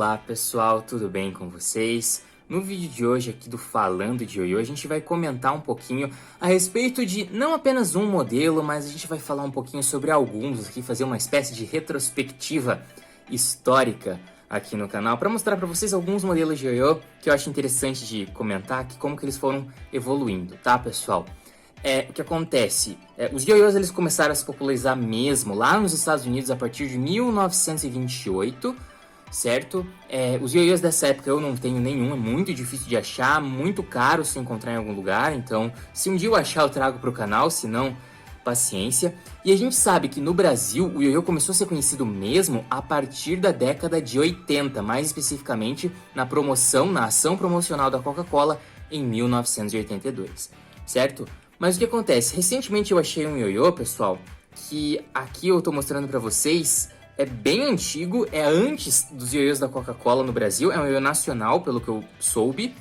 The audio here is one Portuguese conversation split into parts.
Olá pessoal, tudo bem com vocês? No vídeo de hoje aqui do Falando de Ioiô, a gente vai comentar um pouquinho a respeito de não apenas um modelo, mas a gente vai falar um pouquinho sobre alguns aqui, fazer uma espécie de retrospectiva histórica aqui no canal, para mostrar para vocês alguns modelos de ioiô que eu acho interessante de comentar, que como que eles foram evoluindo, tá pessoal? O que acontece? Os ioiôs eles começaram a se popularizar mesmo lá nos Estados Unidos a partir de 1928, certo? Os ioiôs dessa época eu não tenho nenhum, é muito difícil de achar, muito caro se encontrar em algum lugar, então se um dia eu achar eu trago para o canal, se não, paciência. E a gente sabe que no Brasil o ioiô começou a ser conhecido mesmo a partir da década de 80, mais especificamente na ação promocional da Coca-Cola em 1982, certo? Mas o que acontece? Recentemente eu achei um ioiô, pessoal, que aqui eu tô mostrando pra vocês, é bem antigo, é antes dos ioiôs da Coca-Cola no Brasil, é um ioiô nacional, pelo que eu soube,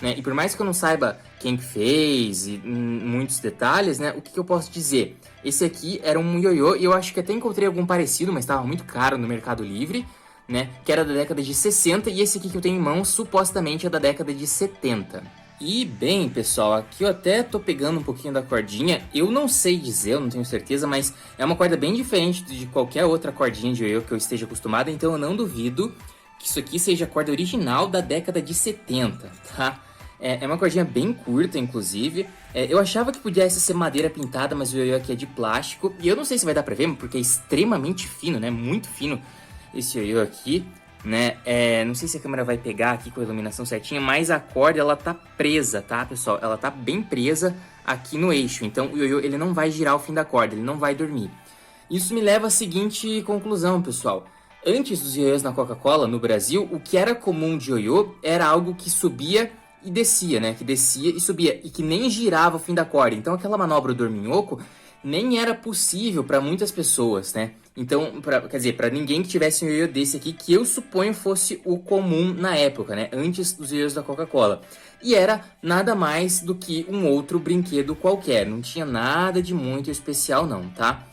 né? E por mais que eu não saiba quem fez e muitos detalhes, né? O que eu posso dizer? Esse aqui era um ioiô, e eu acho que até encontrei algum parecido, mas estava muito caro no Mercado Livre, né? Que era da década de 60, e esse aqui que eu tenho em mãos supostamente é da década de 70. E bem, pessoal, aqui eu até tô pegando um pouquinho da cordinha, eu não sei dizer, eu não tenho certeza, mas é uma corda bem diferente de qualquer outra cordinha de ioiô que eu esteja acostumado, então eu não duvido que isso aqui seja a corda original da década de 70, tá? É uma cordinha bem curta, inclusive. Eu achava que pudesse ser madeira pintada, mas o ioiô aqui é de plástico, e eu não sei se vai dar pra ver, porque é extremamente fino, né? Muito fino esse ioiô aqui, né? Não sei se a câmera vai pegar aqui com a iluminação certinha, mas a corda ela tá presa, tá, pessoal? Ela tá bem presa aqui no eixo, então o ioiô ele não vai girar o fim da corda, ele não vai dormir. Isso me leva à seguinte conclusão, pessoal. Antes dos ioiôs na Coca-Cola, no Brasil, o que era comum de ioiô era algo que subia e descia, né? Que descia e subia, e que nem girava o fim da corda. Então aquela manobra do dorminhoco nem era possível para muitas pessoas, né? Então, quer dizer, para ninguém que tivesse um ioiô desse aqui, que eu suponho fosse o comum na época, né? Antes dos ioiôs da Coca-Cola. E era nada mais do que um outro brinquedo qualquer. Não tinha nada de muito especial não, tá?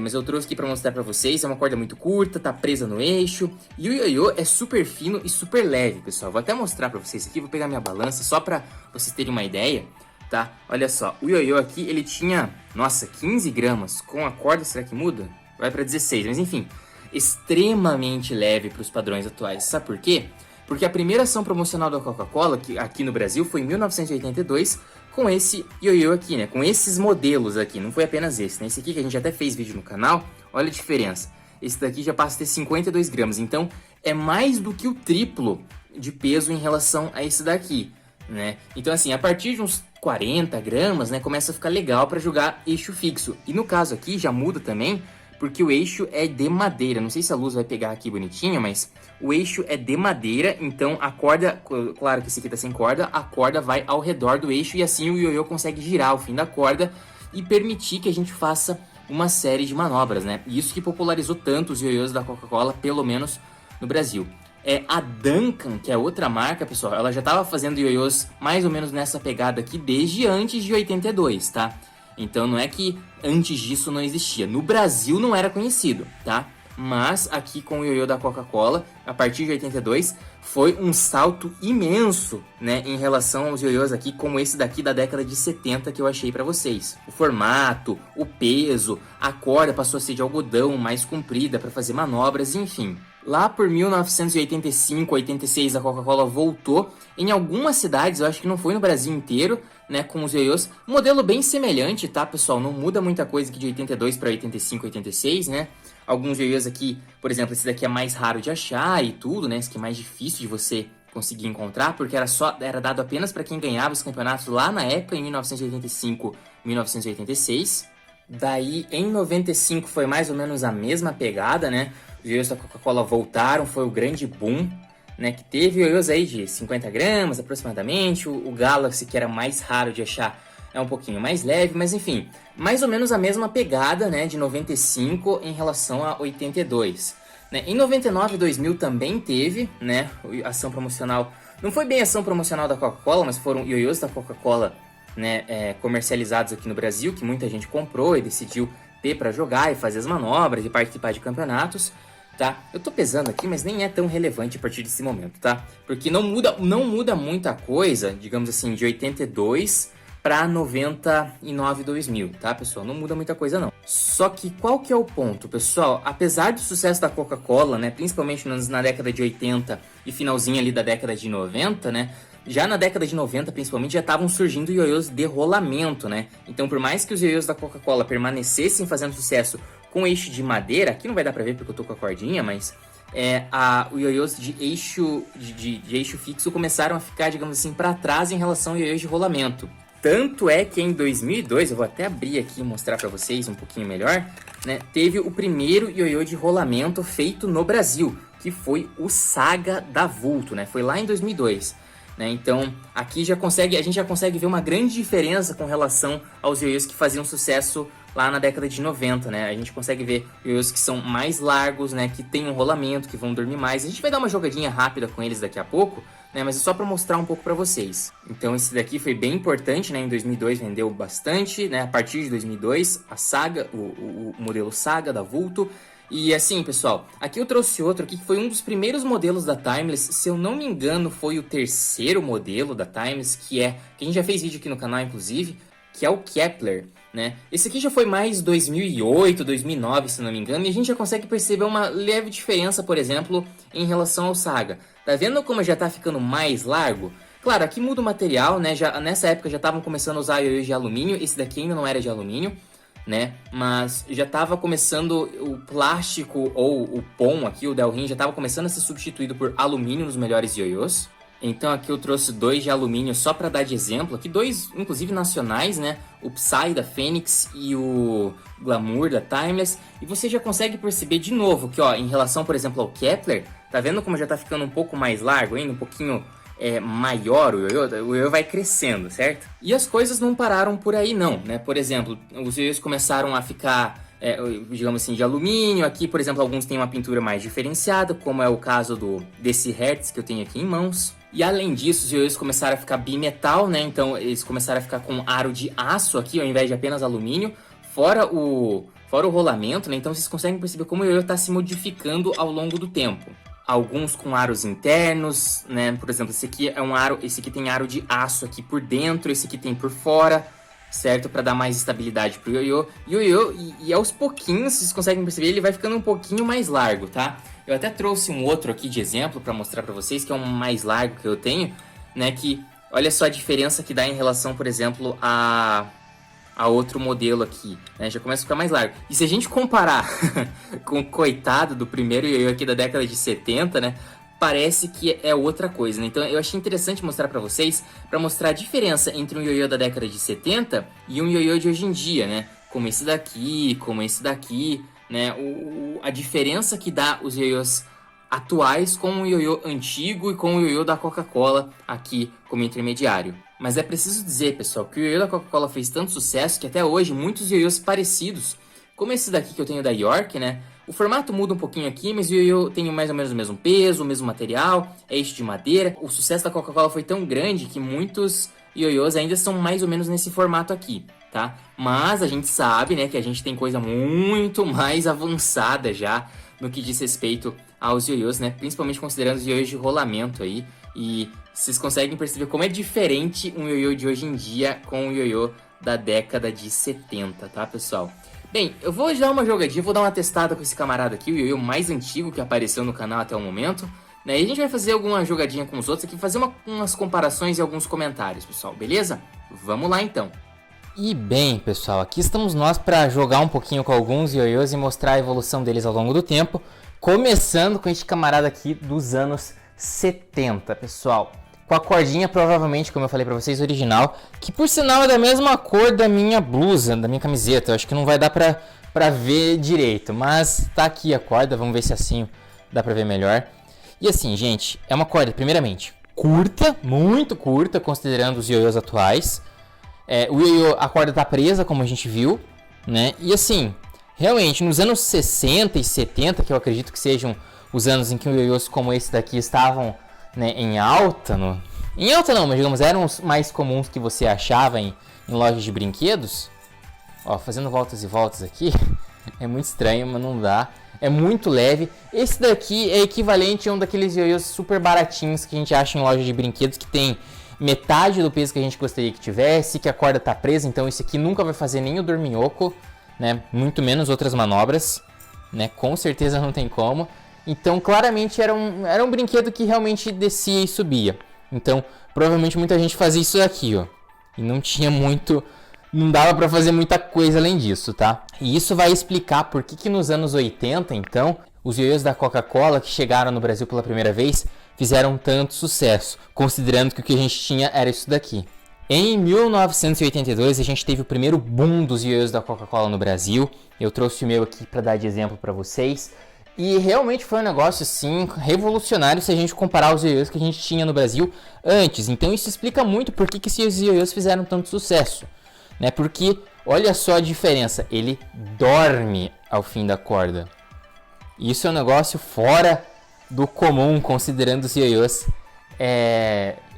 Mas eu trouxe aqui para mostrar para vocês. É uma corda muito curta, tá presa no eixo. E o ioiô é super fino e super leve, pessoal. Vou até mostrar para vocês aqui. Vou pegar minha balança só para vocês terem uma ideia, tá? Olha só, o ioiô aqui, ele tinha, nossa, 15 gramas. Com a corda, será que muda? Vai para 16, mas enfim, extremamente leve para os padrões atuais. Sabe por quê? Porque a primeira ação promocional da Coca-Cola aqui no Brasil foi em 1982 com esse ioiô aqui, né? Com esses modelos aqui, não foi apenas esse, né? Esse aqui que a gente até fez vídeo no canal, olha a diferença. Esse daqui já passa a ter 52 gramas, então é mais do que o triplo de peso em relação a esse daqui, né? Então assim, a partir de uns 40 gramas, né, começa a ficar legal para jogar eixo fixo. E no caso aqui já muda também, porque o eixo é de madeira. Não sei se a luz vai pegar aqui bonitinho, mas o eixo é de madeira, então a corda, claro que esse aqui tá sem corda, a corda vai ao redor do eixo e assim o ioiô consegue girar o fim da corda e permitir que a gente faça uma série de manobras, né? E isso que popularizou tanto os ioiôs da Coca-Cola, pelo menos no Brasil. A Duncan, que é outra marca, pessoal, ela já estava fazendo ioiôs mais ou menos nessa pegada aqui desde antes de 82, tá? Então não é que antes disso não existia. No Brasil não era conhecido, tá? Mas aqui com o ioiô da Coca-Cola, a partir de 82, foi um salto imenso, né? Em relação aos ioiôs aqui, como esse daqui da década de 70 que eu achei pra vocês. O formato, o peso, a corda passou a ser de algodão, mais comprida para fazer manobras, enfim. Lá por 1985, 86, a Coca-Cola voltou em algumas cidades, eu acho que não foi no Brasil inteiro, né, com os ioiôs. Modelo bem semelhante, tá, pessoal? Não muda muita coisa aqui de 82 para 85, 86, né? Alguns ioiôs aqui, por exemplo, esse daqui é mais raro de achar e tudo, né? Esse aqui é mais difícil de você conseguir encontrar, porque era dado apenas para quem ganhava os campeonatos lá na época, em 1985, 1986. Daí, em 95, foi mais ou menos a mesma pegada, né? Os ioiôs da Coca-Cola voltaram, foi o grande boom, né? Que teve ioiôs aí de 50 gramas aproximadamente. O Galaxy, que era mais raro de achar, é um pouquinho mais leve, mas enfim, mais ou menos a mesma pegada, né? De 95 em relação a 82. Né? Em 99 e 2000 também teve, né? Ação promocional. Não foi bem ação promocional da Coca-Cola, mas foram ioiôs da Coca-Cola, né, comercializados aqui no Brasil, que muita gente comprou e decidiu ter para jogar e fazer as manobras e participar de campeonatos. tá? Eu tô pesando aqui, mas nem é tão relevante a partir desse momento, tá? Porque não muda muita coisa, digamos assim, de 82 para 99 2000, tá, pessoal? Não muda muita coisa, não. Só que qual que é o ponto, pessoal? Apesar do sucesso da Coca-Cola, né, principalmente na década de 80 e finalzinho ali da década de 90, né, já na década de 90, principalmente, já estavam surgindo ioiôs de rolamento, né? Então, por mais que os ioiôs da Coca-Cola permanecessem fazendo sucesso com eixo de madeira, aqui não vai dar pra ver porque eu tô com a cordinha, mas os ioiôs de eixo fixo começaram a ficar, digamos assim, para trás em relação ao ioiôs de rolamento. Tanto é que em 2002, eu vou até abrir aqui e mostrar para vocês um pouquinho melhor, né? Teve o primeiro ioiô de rolamento feito no Brasil, que foi o Saga da Vulto, né? Foi lá em 2002. Né? Então, aqui a gente já consegue ver uma grande diferença com relação aos ioiôs que faziam sucesso lá na década de 90, né? A gente consegue ver ioiôs que são mais largos, né? Que tem um rolamento, que vão dormir mais. A gente vai dar uma jogadinha rápida com eles daqui a pouco, né? Mas é só para mostrar um pouco para vocês. Então, esse daqui foi bem importante, né? Em 2002 vendeu bastante, né? A partir de 2002, a Saga, o modelo Saga da Vulto. E assim, pessoal, aqui eu trouxe outro aqui que foi um dos primeiros modelos da Timeless. Se eu não me engano, foi o terceiro modelo da Timeless, que a gente já fez vídeo aqui no canal, inclusive, que é o Kepler, né? Esse aqui já foi mais 2008, 2009, se não me engano, e a gente já consegue perceber uma leve diferença, por exemplo, em relação ao Saga. Tá vendo como já tá ficando mais largo? Claro, aqui muda o material, né? Nessa época já estavam começando a usar ioiôs de alumínio, esse daqui ainda não era de alumínio, né? Mas já estava começando o plástico ou o POM aqui, o Delrin, já estava começando a ser substituído por alumínio nos melhores ioiôs. Então aqui eu trouxe dois de alumínio só para dar de exemplo, aqui dois inclusive nacionais, né? O Psy da Fênix e o Glamour da Timeless. E você já consegue perceber de novo que, ó, em relação, por exemplo, ao Kepler, tá vendo como já tá ficando um pouco mais largo ainda, um pouquinho maior o ioiô vai crescendo, certo? E as coisas não pararam por aí não, né? Por exemplo, os ioiôs começaram a ficar, digamos assim, de alumínio. Aqui, por exemplo, alguns têm uma pintura mais diferenciada, como é o caso desse Hertz que eu tenho aqui em mãos. E além disso, os ioiôs começaram a ficar bimetal, né? Então eles começaram a ficar com aro de aço aqui, ao invés de apenas alumínio, fora o rolamento, né? Então vocês conseguem perceber como o ioiô está se modificando ao longo do tempo. Alguns com aros internos, né? Por exemplo, esse aqui esse aqui tem aro de aço aqui por dentro, esse aqui tem por fora, certo? Para dar mais estabilidade pro ioiô. E o ioiô, e aos pouquinhos, vocês conseguem perceber, ele vai ficando um pouquinho mais largo, tá? Eu até trouxe um outro aqui de exemplo para mostrar para vocês, que é um mais largo que eu tenho, né? Que olha só a diferença que dá em relação, por exemplo, a outro modelo aqui, né? Já começa a ficar mais largo. E se a gente comparar com o coitado do primeiro ioiô aqui da década de 70, né? Parece que é outra coisa, né? Então eu achei interessante mostrar pra vocês, para mostrar a diferença entre um ioiô da década de 70 e um ioiô de hoje em dia, né? Como esse daqui, né? A diferença que dá os ioiôs atuais com o ioiô antigo e com o ioiô da Coca-Cola aqui como intermediário. Mas é preciso dizer, pessoal, que o ioiô da Coca-Cola fez tanto sucesso que até hoje muitos ioiôs parecidos, como esse daqui que eu tenho da York, né? O formato muda um pouquinho aqui, mas o ioiô tem mais ou menos o mesmo peso, o mesmo material, é eixo de madeira. O sucesso da Coca-Cola foi tão grande que muitos ioiôs ainda são mais ou menos nesse formato aqui, tá? Mas a gente sabe, né, que a gente tem coisa muito mais avançada já no que diz respeito aos ioiôs, né? Principalmente considerando os ioiôs de rolamento aí. E vocês conseguem perceber como é diferente um ioiô de hoje em dia com o ioiô da década de 70, tá, pessoal? Bem, eu vou dar uma jogadinha, vou dar uma testada com esse camarada aqui, o ioiô mais antigo que apareceu no canal até o momento, né? E a gente vai fazer alguma jogadinha com os outros aqui, fazer umas comparações e alguns comentários, pessoal, beleza? Vamos lá, então. E bem, pessoal, aqui estamos nós para jogar um pouquinho com alguns ioiôs e mostrar a evolução deles ao longo do tempo, começando com este camarada aqui dos anos 70, pessoal. Com a cordinha, provavelmente, como eu falei pra vocês, original, que por sinal é da mesma cor da minha blusa, da minha camiseta. Eu acho que não vai dar pra ver direito, mas tá aqui a corda, vamos ver se assim dá pra ver melhor. E assim, gente, é uma corda, primeiramente, curta, muito curta, considerando os ioiôs atuais. O ioiô, a corda tá presa, como a gente viu, né? E assim, realmente, nos anos 60 e 70, que eu acredito que sejam os anos em que ioiôs como esse daqui estavam, né, em alta, em alta não, mas digamos, eram os mais comuns que você achava em lojas de brinquedos. Ó, fazendo voltas e voltas aqui, é muito estranho, mas não dá. é muito leve. Esse daqui é equivalente a um daqueles ioiôs super baratinhos que a gente acha em loja de brinquedos, que tem metade do peso que a gente gostaria que tivesse, que a corda tá presa, então esse aqui nunca vai fazer nem o dorminhoco, né? Muito menos outras manobras, né? Com certeza não tem como. Então, claramente era um brinquedo que realmente descia e subia. Então, provavelmente muita gente fazia isso daqui, ó. E não tinha muito... Não dava pra fazer muita coisa além disso, tá? E isso vai explicar por que nos anos 80, então, os ioiôs da Coca-Cola que chegaram no Brasil pela primeira vez fizeram tanto sucesso, considerando que o que a gente tinha era isso daqui. Em 1982, a gente teve o primeiro boom dos ioiôs da Coca-Cola no Brasil. Eu trouxe o meu aqui para dar de exemplo para vocês. E realmente foi um negócio, assim, revolucionário se a gente comparar os ioiôs que a gente tinha no Brasil antes. Então isso explica muito por que esses ioiôs fizeram tanto sucesso, né? Porque, olha só a diferença, ele dorme ao fim da corda. Isso é um negócio fora do comum, considerando os ioiôs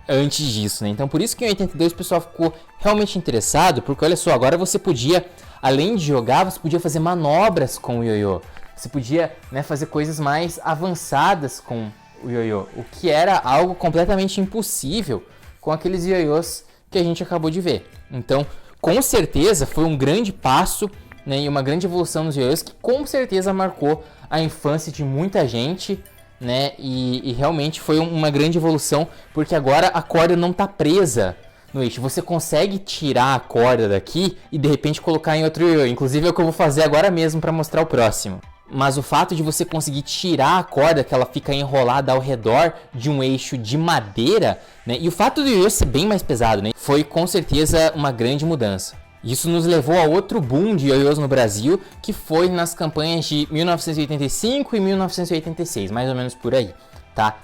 antes disso, né? Então por isso que em 82 o pessoal ficou realmente interessado, porque olha só, agora você podia, além de jogar, você podia fazer manobras com o ioiô. Você podia, né, fazer coisas mais avançadas com o ioiô, o que era algo completamente impossível com aqueles ioiôs que a gente acabou de ver. Então, com certeza, foi um grande passo, né, e uma grande evolução nos ioiôs que com certeza marcou a infância de muita gente, né, e realmente foi uma grande evolução, porque agora a corda não está presa no eixo. Você consegue tirar a corda daqui e de repente colocar em outro ioiô. Inclusive é o que eu vou fazer agora mesmo para mostrar o próximo. Mas o fato de você conseguir tirar a corda, que ela fica enrolada ao redor de um eixo de madeira, né? E o fato do ioiô ser bem mais pesado, né? Foi com certeza uma grande mudança. Isso nos levou a outro boom de ioiôs no Brasil, que foi nas campanhas de 1985 e 1986, mais ou menos por aí, tá?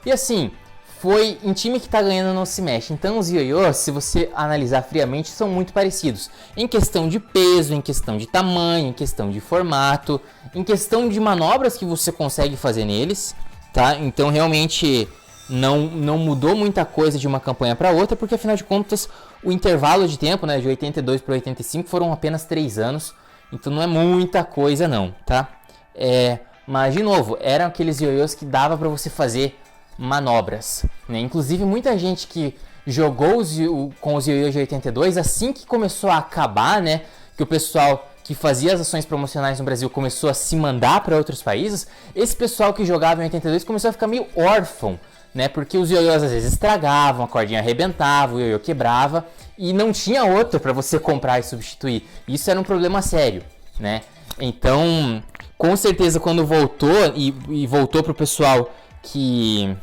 E assim, foi em time que tá ganhando não se mexe. Então os ioiôs, se você analisar friamente, são muito parecidos. Em questão de peso, em questão de tamanho, em questão de formato, em questão de manobras que você consegue fazer neles, tá? Então realmente não mudou muita coisa de uma campanha para outra, porque afinal de contas o intervalo de tempo, né, de 82 para 85 foram apenas 3 anos. Então não é muita coisa não, tá? Mas de novo, eram aqueles ioiôs que dava para você fazer manobras, né? Inclusive muita gente que jogou com os ioiôs de 82, assim que começou a acabar, né, que o pessoal que fazia as ações promocionais no Brasil começou a se mandar para outros países, esse pessoal que jogava em 82 começou a ficar meio órfão, né, porque os ioiôs às vezes estragavam, a cordinha arrebentava, o ioiô quebrava e não tinha outro para você comprar e substituir. Isso era um problema sério, né? Então, com certeza quando voltou e voltou pro pessoal que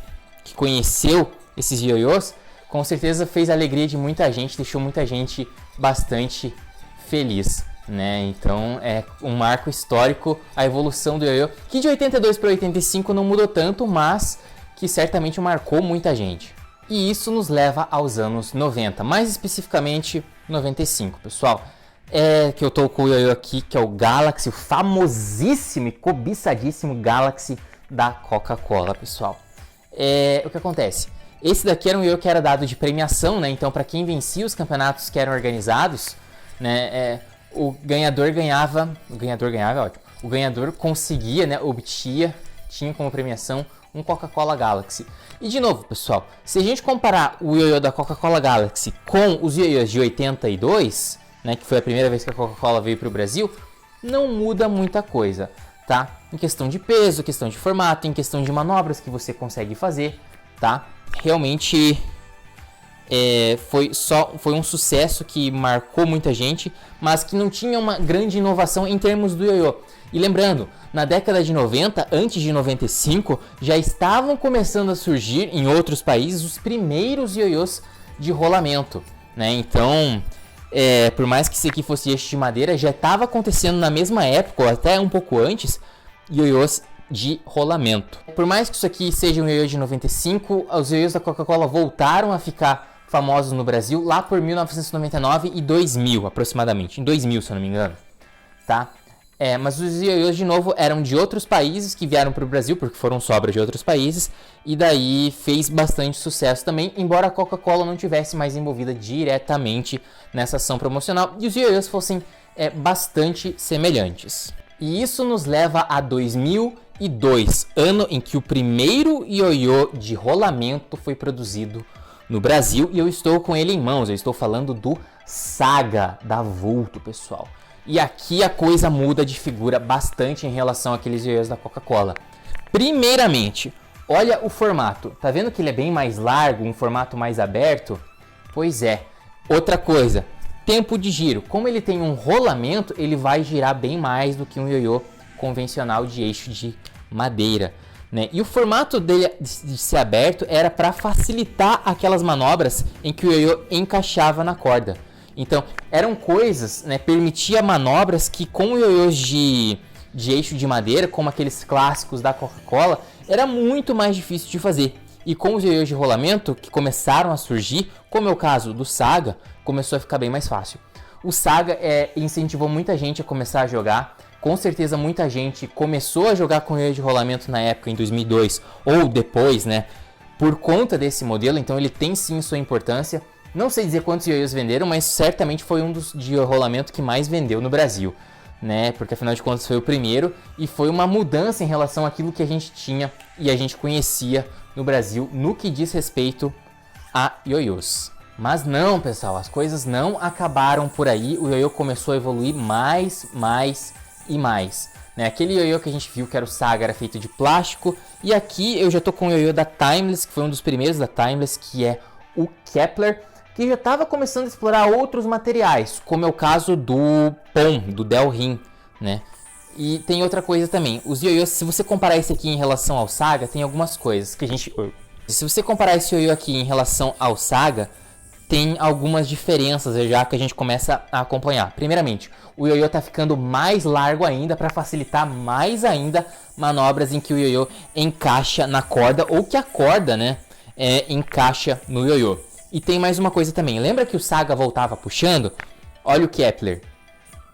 conheceu esses ioiôs, com certeza fez a alegria de muita gente, deixou muita gente bastante feliz, né? Então é um marco histórico a evolução do ioiô, que de 82 para 85 não mudou tanto, mas que certamente marcou muita gente. E isso nos leva aos anos 90, mais especificamente 95, pessoal. Que eu tô com o ioiô aqui, que é o Galaxy, o famosíssimo e cobiçadíssimo Galaxy da Coca-Cola, pessoal. O que acontece? Esse daqui era um ioiô que era dado de premiação, né? Então, para quem vencia os campeonatos que eram organizados, né, o ganhador ganhava, é ótimo. O ganhador conseguia, né, tinha como premiação um Coca-Cola Galaxy. E de novo, pessoal, se a gente comparar o ioiô da Coca-Cola Galaxy com os ioiôs de 82, né, que foi a primeira vez que a Coca-Cola veio para o Brasil, não muda muita coisa, tá? Em questão de peso, questão de formato, em questão de manobras que você consegue fazer, tá? Realmente foi um sucesso que marcou muita gente, mas que não tinha uma grande inovação em termos do ioiô. E lembrando, na década de 90, antes de 95, já estavam começando a surgir em outros países os primeiros ioiôs de rolamento, né? Então, por mais que esse aqui fosse eixo de madeira, já estava acontecendo na mesma época, ou até um pouco antes, ioiôs de rolamento. Por mais que isso aqui seja um ioiô de 95, os ioiôs da Coca-Cola voltaram a ficar famosos no Brasil lá por 1999 e 2000, aproximadamente. Em 2000, se eu não me engano, tá? Mas os ioiôs, de novo, eram de outros países que vieram para o Brasil, porque foram sobras de outros países, e daí fez bastante sucesso também, embora a Coca-Cola não tivesse mais envolvida diretamente nessa ação promocional, e os ioiôs fossem bastante semelhantes. E isso nos leva a 2002, ano em que o primeiro ioiô de rolamento foi produzido no Brasil, e eu estou com ele em mãos. Eu estou falando do Saga da Vulto, pessoal. E aqui a coisa muda de figura bastante em relação àqueles ioiôs da Coca-Cola. Primeiramente, olha o formato. Tá vendo que ele é bem mais largo, um formato mais aberto? Pois é. Outra coisa, tempo de giro. Como ele tem um rolamento, ele vai girar bem mais do que um ioiô convencional de eixo de madeira, né? E o formato dele de ser aberto era para facilitar aquelas manobras em que o ioiô encaixava na corda. Então, eram coisas, né, permitia manobras que com ioiôs de eixo de madeira, como aqueles clássicos da Coca-Cola, era muito mais difícil de fazer. E com os ioiôs de rolamento que começaram a surgir, como é o caso do Saga, começou a ficar bem mais fácil. O Saga incentivou muita gente a começar a jogar. Com certeza muita gente começou a jogar com ioiô de rolamento na época, em 2002, ou depois, né, por conta desse modelo. Então ele tem sim sua importância. Não sei dizer quantos ioiôs venderam, mas certamente foi um dos de rolamento que mais vendeu no Brasil, né? Porque afinal de contas foi o primeiro e foi uma mudança em relação àquilo que a gente tinha e a gente conhecia no Brasil no que diz respeito a ioiôs. Mas não, pessoal, as coisas não acabaram por aí. O ioiô começou a evoluir mais e mais, né? Aquele ioiô que a gente viu que era o Saga era feito de plástico, e aqui eu já tô com o ioiô da Timeless, que foi um dos primeiros da Timeless, que é o Kepler, que já estava começando a explorar outros materiais, como é o caso do POM, do Delrin, né? E tem outra coisa também, os ioiôs, se você comparar esse aqui em relação ao Saga, tem algumas coisas que a gente... Se você comparar esse ioiô aqui em relação ao Saga, tem algumas diferenças já que a gente começa a acompanhar. Primeiramente, o ioiô está ficando mais largo ainda para facilitar mais ainda manobras em que o ioiô encaixa na corda ou que a corda, né, encaixa no ioiô. E tem mais uma coisa também. Lembra que o Saga voltava puxando? Olha o Kepler.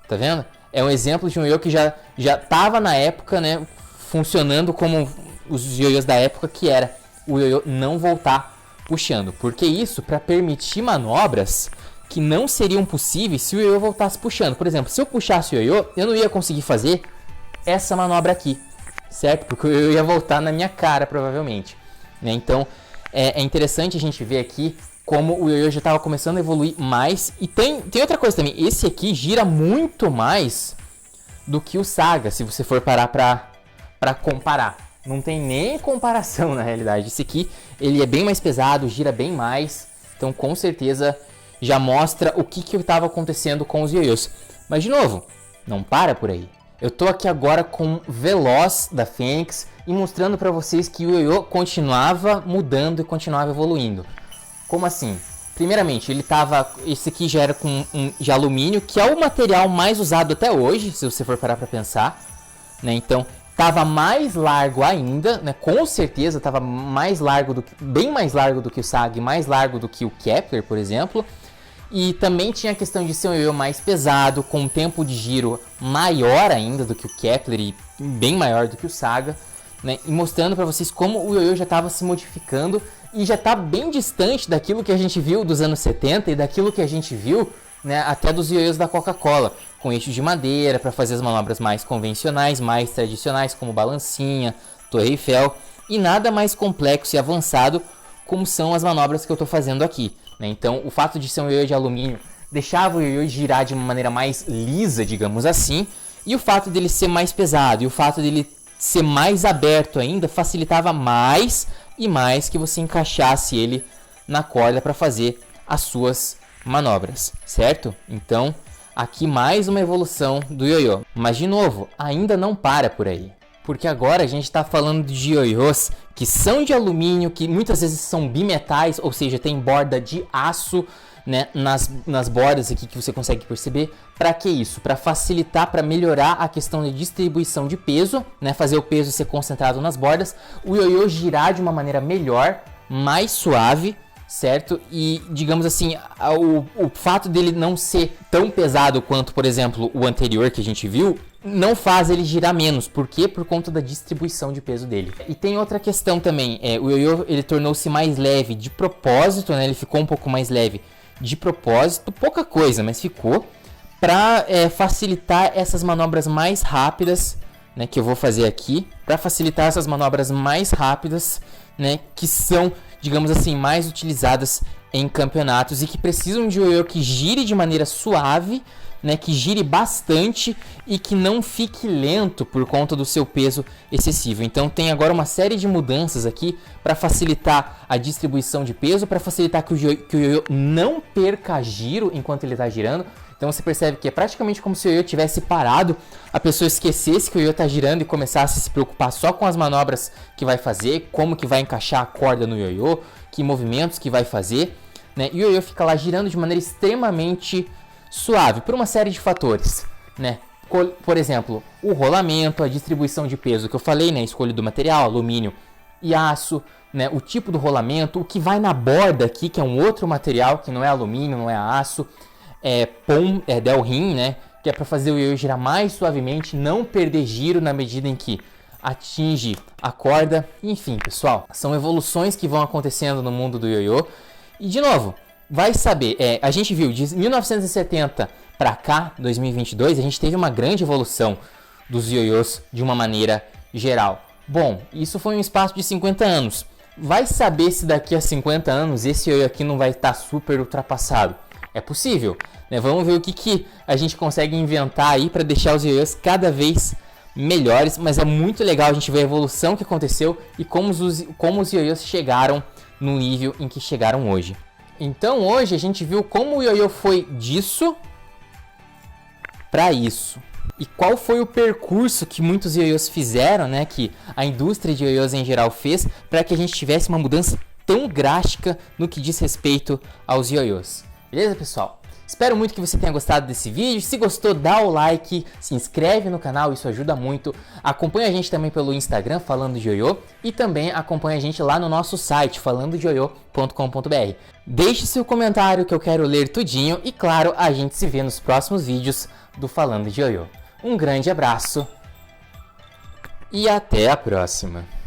Tá vendo? É um exemplo de um ioiô que já estava na época, né, funcionando como os ioiôs da época, que era o ioiô não voltar puxando. Porque isso para permitir manobras que não seriam possíveis se o ioiô voltasse puxando. Por exemplo, se eu puxasse o ioiô, eu não ia conseguir fazer essa manobra aqui, certo? Porque o ioiô ia voltar na minha cara, provavelmente, né? Então, é interessante a gente ver aqui como o ioiô já estava começando a evoluir mais. E tem outra coisa também, esse aqui gira muito mais do que o Saga, se você for parar para comparar. Não tem nem comparação na realidade. Esse aqui, ele é bem mais pesado, gira bem mais. Então, com certeza, já mostra o que estava acontecendo com os ioiôs. Mas, de novo, não para por aí. Eu tô aqui agora com Veloz da Fênix e mostrando para vocês que o ioiô continuava mudando e continuava evoluindo. Como assim? Primeiramente, esse aqui já era de alumínio, que é o material mais usado até hoje, se você for parar para pensar, né? Então, estava mais largo ainda, né? Com certeza estava bem mais largo do que o Saga e mais largo do que o Kepler, por exemplo. E também tinha a questão de ser um ioiô mais pesado, com um tempo de giro maior ainda do que o Kepler e bem maior do que o Saga, né? E mostrando para vocês como o ioiô já estava se modificando e já está bem distante daquilo que a gente viu dos anos 70 e daquilo que a gente viu, né, até dos ioiôs da Coca-Cola, com eixo de madeira para fazer as manobras mais convencionais, mais tradicionais, como balancinha, Torre Eiffel, e nada mais complexo e avançado como são as manobras que eu estou fazendo aqui, né? Então, o fato de ser um ioiô de alumínio deixava o ioiô girar de uma maneira mais lisa, digamos assim, e o fato dele ser mais pesado e o fato dele ser mais aberto ainda facilitava mais e mais que você encaixasse ele na corda para fazer as suas manobras, certo? Então, aqui mais uma evolução do ioiô. Mas, de novo, ainda não para por aí. Porque agora a gente está falando de ioiôs que são de alumínio, que muitas vezes são bimetais, ou seja, tem borda de aço, né, nas bordas aqui que você consegue perceber. Para que isso? Para facilitar, para melhorar a questão de distribuição de peso, né, fazer o peso ser concentrado nas bordas, o ioiô girar de uma maneira melhor, mais suave, certo? E, digamos assim, o fato dele não ser tão pesado quanto, por exemplo, o anterior que a gente viu, não faz ele girar menos. Por quê? Por conta da distribuição de peso dele. E tem outra questão também, o ioiô ele tornou-se mais leve de propósito, né? Ele ficou um pouco mais leve de propósito, pouca coisa, mas ficou, para facilitar essas manobras mais rápidas, né, que eu vou fazer aqui, para facilitar essas manobras mais rápidas, né, que são, digamos assim, mais utilizadas em campeonatos e que precisam de ioiô que gire de maneira suave, né, que gire bastante e que não fique lento por conta do seu peso excessivo. Então tem agora uma série de mudanças aqui para facilitar a distribuição de peso, para facilitar que o ioiô não perca giro enquanto ele está girando. Então você percebe que é praticamente como se o ioiô tivesse parado, a pessoa esquecesse que o ioiô está girando e começasse a se preocupar só com as manobras que vai fazer, como que vai encaixar a corda no ioiô, que movimentos que vai fazer, né? E o ioiô fica lá girando de maneira extremamente suave, por uma série de fatores, né? Por exemplo, o rolamento, a distribuição de peso que eu falei, né? A escolha do material, alumínio e aço, né? O tipo do rolamento, o que vai na borda aqui, que é um outro material, que não é alumínio, não é aço, é Delrin, né? Que é para fazer o ioiô girar mais suavemente, não perder giro na medida em que atinge a corda. Enfim, pessoal, são evoluções que vão acontecendo no mundo do ioiô. E de novo, vai saber, a gente viu de 1970 para cá, 2022, a gente teve uma grande evolução dos ioiôs de uma maneira geral. Bom, isso foi um espaço de 50 anos. Vai saber se daqui a 50 anos esse ioiô aqui não vai estar super ultrapassado. É possível, né? Vamos ver o que a gente consegue inventar aí para deixar os ioiôs cada vez melhores, mas é muito legal a gente ver a evolução que aconteceu e como os ioiôs chegaram no nível em que chegaram hoje. Então hoje a gente viu como o ioiô foi disso para isso. E qual foi o percurso que muitos ioiôs fizeram, né, que a indústria de ioiôs em geral fez para que a gente tivesse uma mudança tão drástica no que diz respeito aos ioiôs. Beleza, pessoal? Espero muito que você tenha gostado desse vídeo. Se gostou, dá o like, se inscreve no canal, isso ajuda muito. Acompanha a gente também pelo Instagram, Falando de Ioiô, e também acompanha a gente lá no nosso site, falandodeioiô.com.br. Deixe seu comentário que eu quero ler tudinho e, claro, a gente se vê nos próximos vídeos do Falando de Ioiô. Um grande abraço e até a próxima!